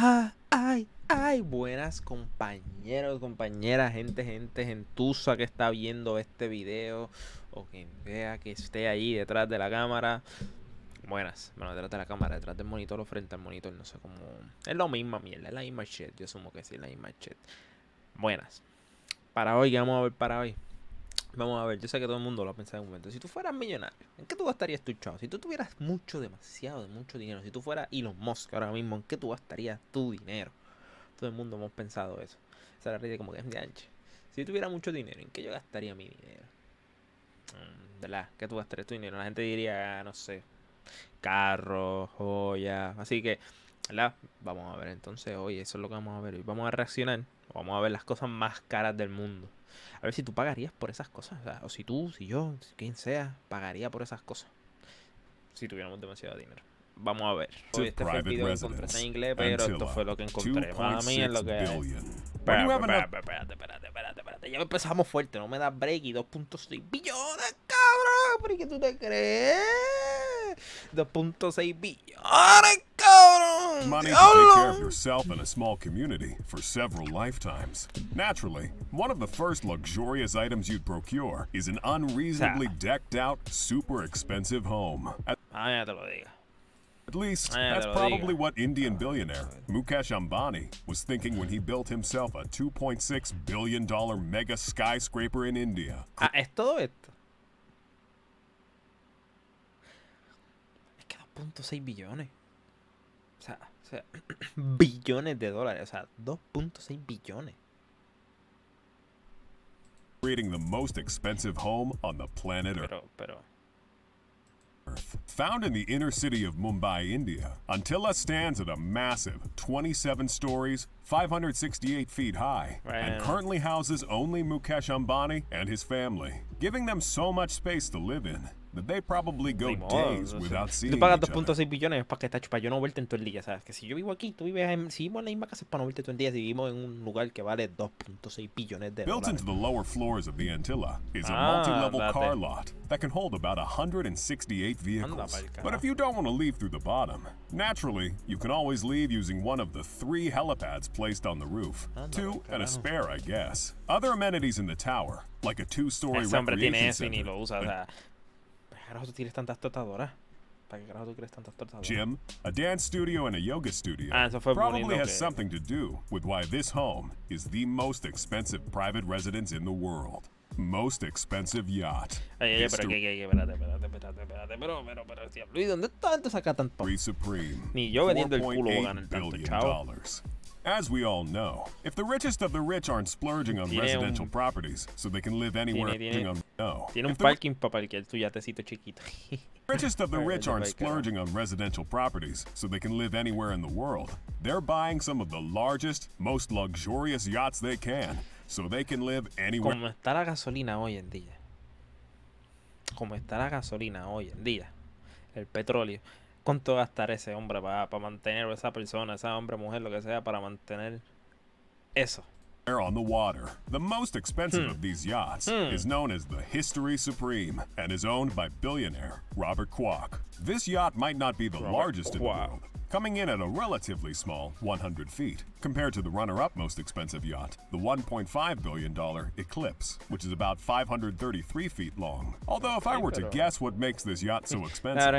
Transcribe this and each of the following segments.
Ay, buenas compañeros, compañeras, gente gentuza que está viendo este video o quien vea que esté ahí detrás de la cámara. Buenas, bueno, detrás de la cámara, detrás del monitor o frente al monitor, no sé cómo. Es lo misma mierda, es la misma shit, yo asumo que sí, es la misma shit. Buenas. Para hoy, ¿qué vamos a ver para hoy? Vamos a ver, yo sé que todo el mundo lo ha pensado en un momento. Si tú fueras millonario, ¿en qué tú gastarías tu chavo? Si tú tuvieras demasiado dinero, si tú fueras Elon Musk ahora mismo, ¿en qué tú gastarías tu dinero? Todo el mundo hemos pensado eso. Esa es la realidad, como que es ganche. Si tuviera mucho dinero, ¿en qué yo gastaría mi dinero? ¿Verdad? ¿Qué tú gastarías tu dinero? La gente diría, no sé, carros, joyas. Así que, ¿verdad? Vamos a ver entonces hoy, eso es lo que vamos a ver. Hoy vamos a reaccionar, vamos a ver las cosas más caras del mundo. A ver si tú pagarías por esas cosas. O sea, o si tú, si yo, si quien sea, pagaría por esas cosas. Si tuviéramos demasiado dinero. Vamos a ver. Hoy este fue el video que encontré en inglés, pero esto fue lo que encontré. Mami, es lo que hay. Espérate. Ya empezamos fuerte, no me da break. Y 2.6 billones, cabrón. ¿Por qué tú te crees? 2.6 billones, cabrón. Money to take care of yourself and a small community for several lifetimes. Naturally, one of the first luxurious items you'd procure is an unreasonably decked out, super expensive home. Ya te lo digo. At least, that's probably what Indian billionaire Mukesh Ambani was thinking when he built himself a $2.6 billion mega skyscraper in India. Es todo esto. Es que 2.6 billones. O sea, billones de dólares. O sea, 2.6 billones. Creating the most expensive home on the planet Earth. Found in the inner city of Mumbai, India, Untila stands at a massive 27 stories, 568 feet high, and currently houses only Mukesh Ambani and his family, giving them so much space to live in that they probably go days without seeing each other. Tú pagas 2.6 billones para yo no verte en todo el día, ¿sabes? Que si yo vivo aquí, tú vives si vivimos en la misma casa es para no verte todo el día, si vivimos en un lugar que vale 2.6 billones de dólares. Built into the lower floors of the Antilla is a multi-level car lot that can hold about 168 vehicles. But if you don't want to leave through the bottom, naturally, you can always leave using one of the 3 helipads placed on the roof. 2 and a spare, I guess. Other amenities in the tower, like a 2-story recreation center, ¿Para qué carajo tú tienes tantas trotadoras? ¿Para qué carajo tú quieres tantas trotadoras? gym, a dance studio, and a yoga studio probably has something to do with why this home is the most expensive private residence in the world. Most expensive yacht. Espérate. ¿Y dónde está antes acá tanto? Supreme. Ni yo vendiendo el culo voy a ganar tanto, chavo. As we all know, if the richest of the rich aren't splurging on residential properties so they can live anywhere, tiene un parking para parquear tu yatecito chiquito. Richest of the rich aren't splurging on residential properties so they can live anywhere in the world. They're buying some of the largest, most luxurious yachts they can so they can live anywhere. Como está la gasolina hoy en día, el petróleo. ¿Cuánto gastará ese hombre para mantener, o esa persona, esa hombre, mujer, lo que sea, para mantener eso? On the water. The most expensive of these yachts is known as the History Supreme and is owned by billionaire Robert Kwok. This yacht might not be the largest in the world, coming in at a relatively small 100 feet, compared to the runner-up most expensive yacht, the $1.5 billion Eclipse, which is about 533 feet long. Although if I were to guess what makes this yacht so expensive,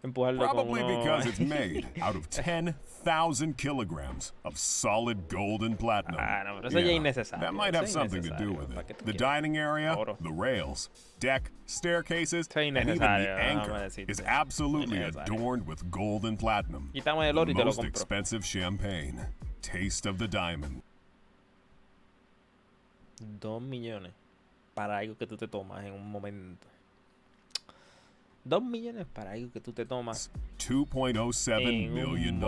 probably because it's made out of 10,000 kilograms of solid gold and platinum. That might have something to do with it. The dining area, the rails, deck, staircases, and even the anchor is absolutely adorned with gold and platinum. The most expensive champagne. Taste of the diamond. 2 millones para algo que tú te tomas en un momento. 2 millones para algo que tú te tomas. $2.07 million.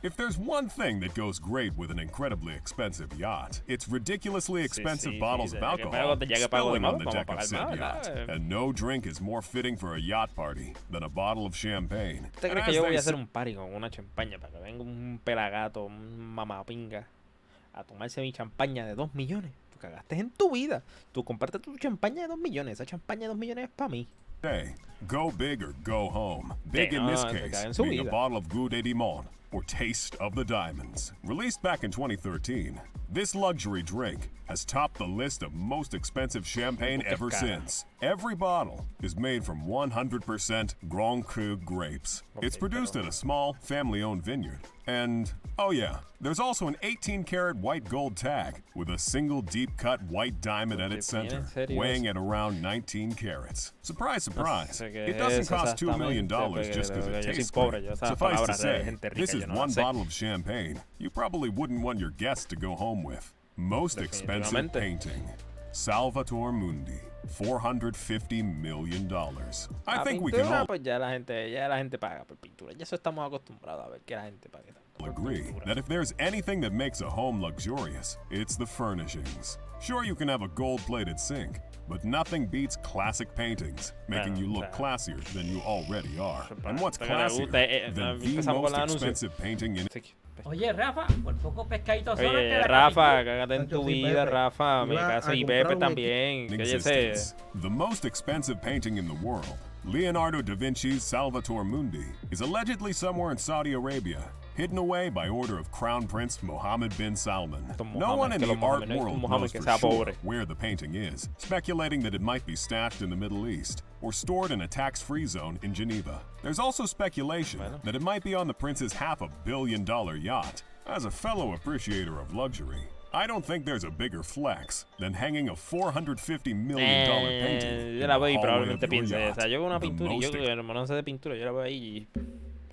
If there's one thing that goes great with an incredibly expensive yacht, it's ridiculously expensive bottles of alcohol spilling on the deck of said yacht. And no drink is more fitting for a yacht party than a bottle of champagne. ¿Te crees que yo voy a hacer un party con una champaña para que venga un pelagato, un mamapinga, a tomarse mi champaña de 2 millones? Tú cagaste en tu vida. Tú compartes tu champaña de 2 millones. Esa champaña de 2 millones es para mí. Go big or go home. Big in this case, being a bottle of Goudet Dimon, or Taste of the Diamonds. Released back in 2013, this luxury drink has topped the list of most expensive champagne ever since. Every bottle is made from 100% Grand Cru grapes. It's produced at a small, family-owned vineyard. And, oh yeah, there's also an 18-karat white gold tag with a single deep-cut white diamond at its center, weighing at around 19 carats. Surprise, surprise, it doesn't cost $2 million just because it tastes great. Suffice to say, this is one bottle of champagne you probably wouldn't want your guests to go home with. Most expensive painting. Salvator Mundi, $450 million. I think we can all pues ya la gente paga por pintura. Ya eso estamos acostumbrados a ver que la gente pague tanto. Agree that if there's anything that makes a home luxurious, it's the furnishings. Sure, you can have a gold-plated sink, but nothing beats classic paintings, making you look classier than you already are. And what's classier than the most expensive painting in Oye, Rafa, por poco pescadito solo. Oye, Rafa, cágate en tu vida, Rafa. Mi caso y Pepe también. existence? The most expensive painting in the world, Leonardo da Vinci's Salvator Mundi, is allegedly somewhere in Saudi Arabia, hidden away by order of Crown Prince Mohammed bin Salman. No one in the art world knows for sure where the painting is, speculating that it might be stashed in the Middle East or stored in a tax-free zone in Geneva. There's also speculation that it might be on the prince's $500 million yacht. As a fellow appreciator of luxury, I don't think there's a bigger flex than hanging a $450 million painting Yo in la the veo y hallway of probablemente your piense, o yacht. sea, yo hago una The pintura y yo most que el hermano de pintura, yo la veo ahí y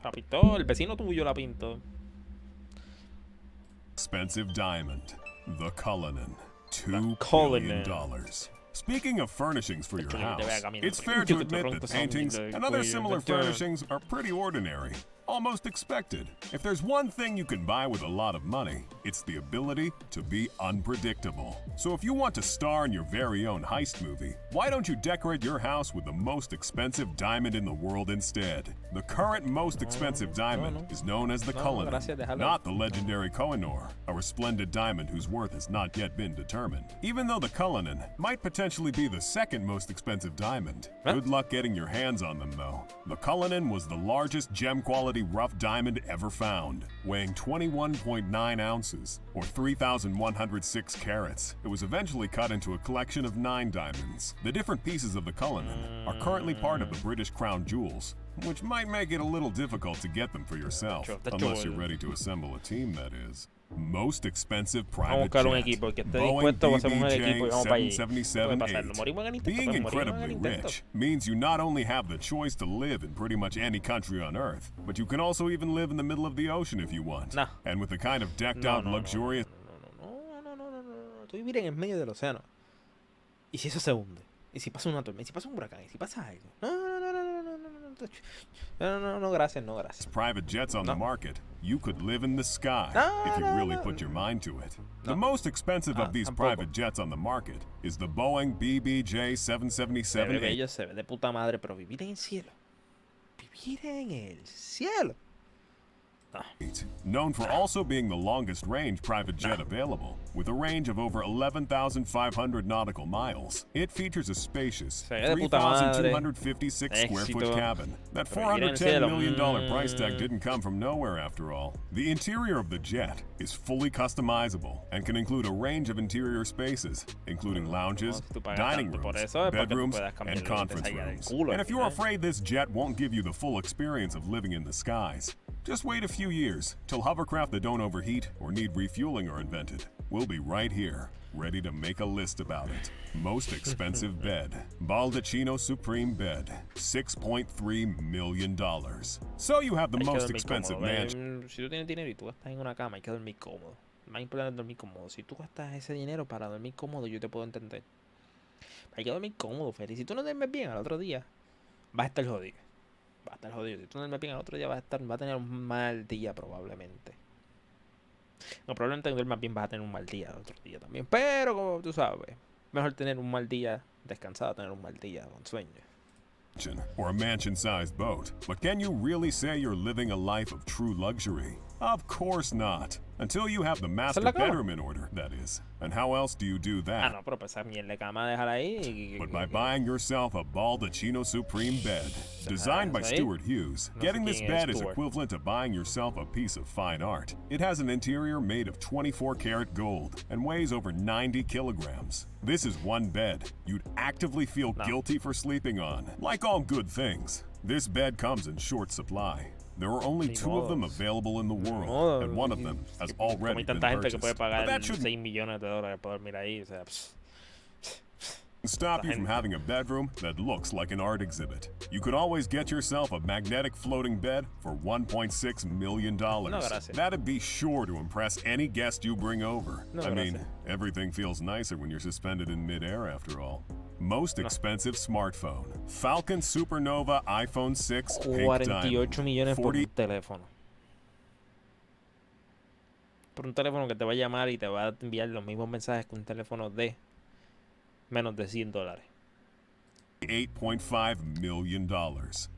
la pintó, el vecino tuyo la pintó. expensive diamond, the Cullinan, $2 Cullinan. billion. Speaking of furnishings for your Chulo, te house, vea caminando. it's fair Yo to que te admit ronco that esa paintings muñeca del and other cuello, similar ¿entiendes? furnishings are pretty ordinary, almost expected. If there's one thing you can buy with a lot of money, it's the ability to be unpredictable. So if you want to star in your very own heist movie, why don't you decorate your house with the most expensive diamond in the world instead? The current most expensive diamond is known as the Cullinan, gracias, déjalo. not the legendary Kohinoor, a resplendent diamond whose worth has not yet been determined. Even though the Cullinan might potentially be the second most expensive diamond, good luck getting your hands on them though. The Cullinan was the largest gem-quality rough diamond ever found, weighing 21.9 ounces, or 3,106 carats. It was eventually cut into a collection of 9 diamonds. The different pieces of the Cullinan are currently part of the British Crown Jewels, which might make it a little difficult to get them for yourself, unless you're ready to assemble a team, that is. Most expensive Vamos a private buscar un jet, equipo que esté Boeing dispuesto a hacer un equipo y vamos para allí. ¿Qué puede pasar? ¿Nos 777-8. morimos en el intento? Being Pues morimos en el incredibly intento. rich means you not only have the choice to live in pretty much any country on Earth, but you can also even live in the middle of the ocean if you want. Nah. And with the kind of decked out luxurious Tú vivir en el medio del océano. ¿Y si eso se hunde? ¿Y si pasa una tormenta? ¿Y si pasa un huracán? ¿Y si pasa algo? No, gracias, no, gracias. private jets on the market, you could live in the sky if you really put your mind to it. The most expensive of these tampoco. private jets on the market is the Boeing Se ve Bbj777 bello, se ve de puta madre, pero vivir en el cielo. Vivir en el cielo. known for also being the longest range private jet available, with a range of over 11,500 nautical miles. It features a spacious Se ve de puta madre. 3,256 square foot Éxito. cabin. That Pero vivir en el $410 cielo, million price tag didn't come from nowhere after all. The interior of the jet is fully customizable and can include a range of interior spaces, including lounges, si tú pagas dining tanto por rooms, eso, es para que tú bedrooms, puedas cambiar and lo que te conference salga del rooms. culo And al if you're final. afraid this jet won't give you the full experience of living in the skies, just wait a few years till hovercraft that don't overheat or need refueling are invented. We'll be right here, ready to make a list about it. Most expensive bed. Balducino Supreme Bed, $6.3 million. So you have the Hay que most dormir expensive cómodo. mansion. Si tú tienes dinero y tú gastas en una cama, hay que dormir cómodo. Más importante es dormir cómodo. Si tú gastas ese dinero para dormir cómodo, yo te puedo entender. Hay que dormir cómodo, Feli. Si tú no duermes bien al otro día, vas a estar jodido. Va a estar jodido. Si tú no duermes bien al otro día, vas a tener un mal día probablemente. No, probablemente duermas bien, vas a tener un mal día al otro día también. Pero como tú sabes, mejor tener un mal día descansado, tener un mal día con sueño. Or a mansion-sized boat. But can you really say you're living a life of true luxury? Of course not. Until you have the master bedroom in order, that is. And how else do you do that? No, pero pues esa mierda de cama déjala ahí. But by buying yourself a Balducino Supreme Bed. Designed by Stuart Hughes, getting this bed is equivalent to buying yourself a piece of fine art. It has an interior made of 24-karat gold and weighs over 90 kilograms. This is one bed you'd actively feel guilty for sleeping on. Like all good things, this bed comes in short supply. There are only 2 of them available in the world, and one of them has already been purchased. But that shouldn't $6 millones por dormir ahí, o sea, stop you from having a bedroom that looks like an art exhibit. You could always get yourself a magnetic floating bed for $1.6 million. That'd be sure to impress any guest you bring over. I mean, everything feels nicer when you're suspended in midair after all. Most expensive smartphone. Falcon Supernova iPhone 6 Pink 48 millones por un teléfono. Por un teléfono que te va a llamar y te va a enviar los mismos mensajes que un teléfono de menos de $100. $8.5 million.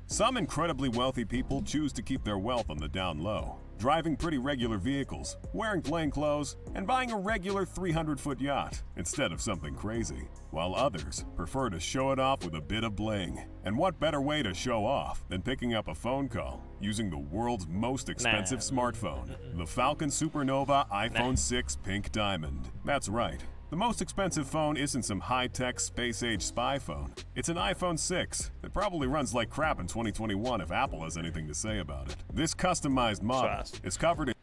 Some incredibly wealthy people choose to keep their wealth on the down low, driving pretty regular vehicles, wearing plain clothes, and buying a regular 300-foot yacht instead of something crazy, while others prefer to show it off with a bit of bling. And what better way to show off than picking up a phone call using the world's most expensive smartphone, the Falcon Supernova iPhone 6 Pink Diamond. That's right. The most expensive phone isn't some high-tech, space-age spy phone. It's an iPhone 6 that probably runs like crap in 2021 if Apple has anything to say about it. This customized model is covered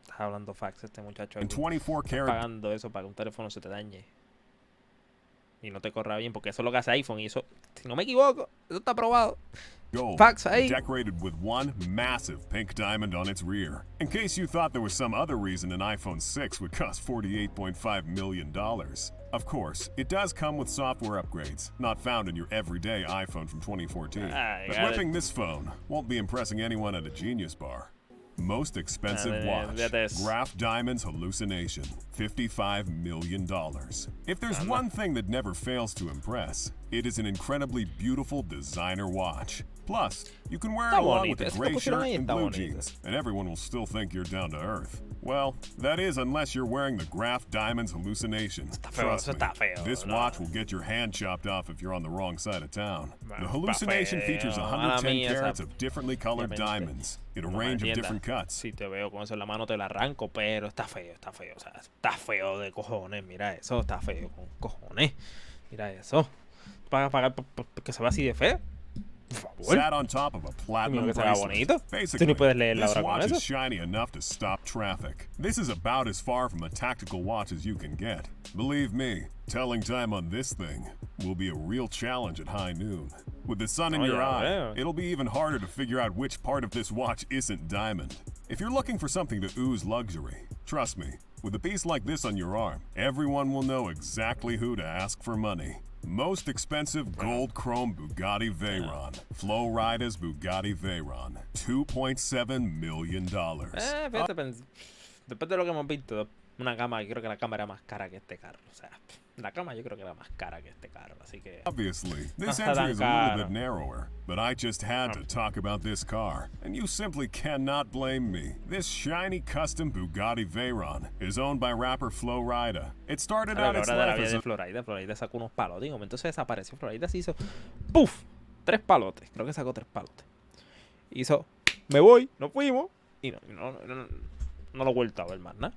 hablando fax este muchacho in 24-karat. Pagando eso para que un teléfono se te dañe y no te corra bien, porque eso es lo que hace iPhone y eso, si no me equivoco, eso está aprobado. Gold, fax ahí. Decorated with one massive pink diamond on its rear. In case you thought there was some other reason an iPhone 6 would cost $48.5 million. Of course, it does come with software upgrades, not found in your everyday iPhone from 2014. But whipping this phone won't be impressing anyone at a Genius Bar. Most expensive watch, Graph Diamonds Hallucination, $55 million. If there's one thing that never fails to impress, it is an incredibly beautiful designer watch. Plus, you can wear it along with a gray shirt and blue jeans, and everyone will still think you're down to earth. Well, that is unless you're wearing the Graph Diamonds Hallucination. Trust me, this watch will get your hand chopped off if you're on the wrong side of town. The Hallucination features 110 carats of differently colored diamonds in a range of different cuts. Si te veo con eso en la mano te la arranco, pero está feo, o sea, está feo de cojones, mira eso, está feo con cojones. Mira eso. ¿Pagas pagar porque se va así de feo? Sat on top of a platinum bracelet. Basically, this watch is shiny enough to stop traffic. This is about as far from a tactical watch as you can get. Believe me, telling time on this thing will be a real challenge at high noon. With the sun in your eye, it'll be even harder to figure out which part of this watch isn't diamond. If you're looking for something to ooze luxury, trust me, with a piece like this on your arm, everyone will know exactly who to ask for money. Most expensive gold chrome Bugatti Veyron. Flo Rida's Bugatti Veyron. $2.7 million. Fíjate, después de lo que hemos visto, una cama, yo creo que la cama era más cara que este carro. O sea, la cama yo creo que era más cara que este carro, así que... Obviously, this entry is a little bit narrower, but I just had to talk about this car, and you simply cannot blame me. This shiny custom Bugatti Veyron is owned by rapper Flo Rida. It started out its life as a... Florida sacó unos palos, digo, entonces desapareció. Florida se hizo, ¡puf! 3 palotes, creo que sacó 3 palotes. Hizo, me voy, nos fuimos, y no lo he vuelto a ver más, ¿no?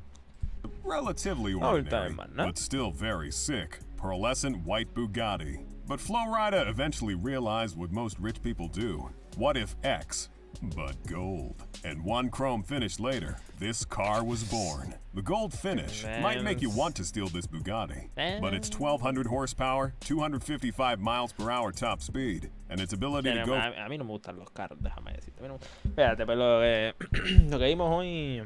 Relatively ordinary, but still very sick, pearlescent white Bugatti. But Flo Rida eventually realized what most rich people do. What if X, but gold? And one chrome finish later, this car was born. The gold finish might make you want to steal this Bugatti, but its 1,200 horsepower, 255 miles per hour top speed, and its ability to go... A mí no me gustan los carros, déjame decirte. Espérate, pero lo que vimos hoy...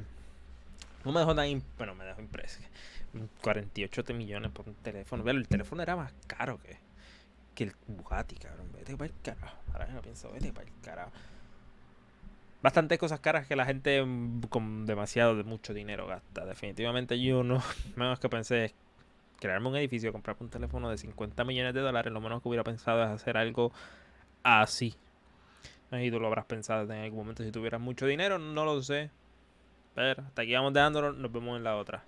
No me dejó tan... Bueno, me dejó impreso. 48 millones por un teléfono. Pero el teléfono era más caro que el Bugatti, cabrón. Vete para el carajo. Ahora que lo pienso, vete para el carajo. Bastantes cosas caras que la gente con de mucho dinero gasta. Definitivamente yo no... Menos que pensé es crearme un edificio, comprarme un teléfono de $50 millones. Lo menos que hubiera pensado es hacer algo así. Y tú lo habrás pensado en algún momento si tuvieras mucho dinero, no lo sé. Pero hasta aquí vamos dejándolo. Nos vemos en la otra.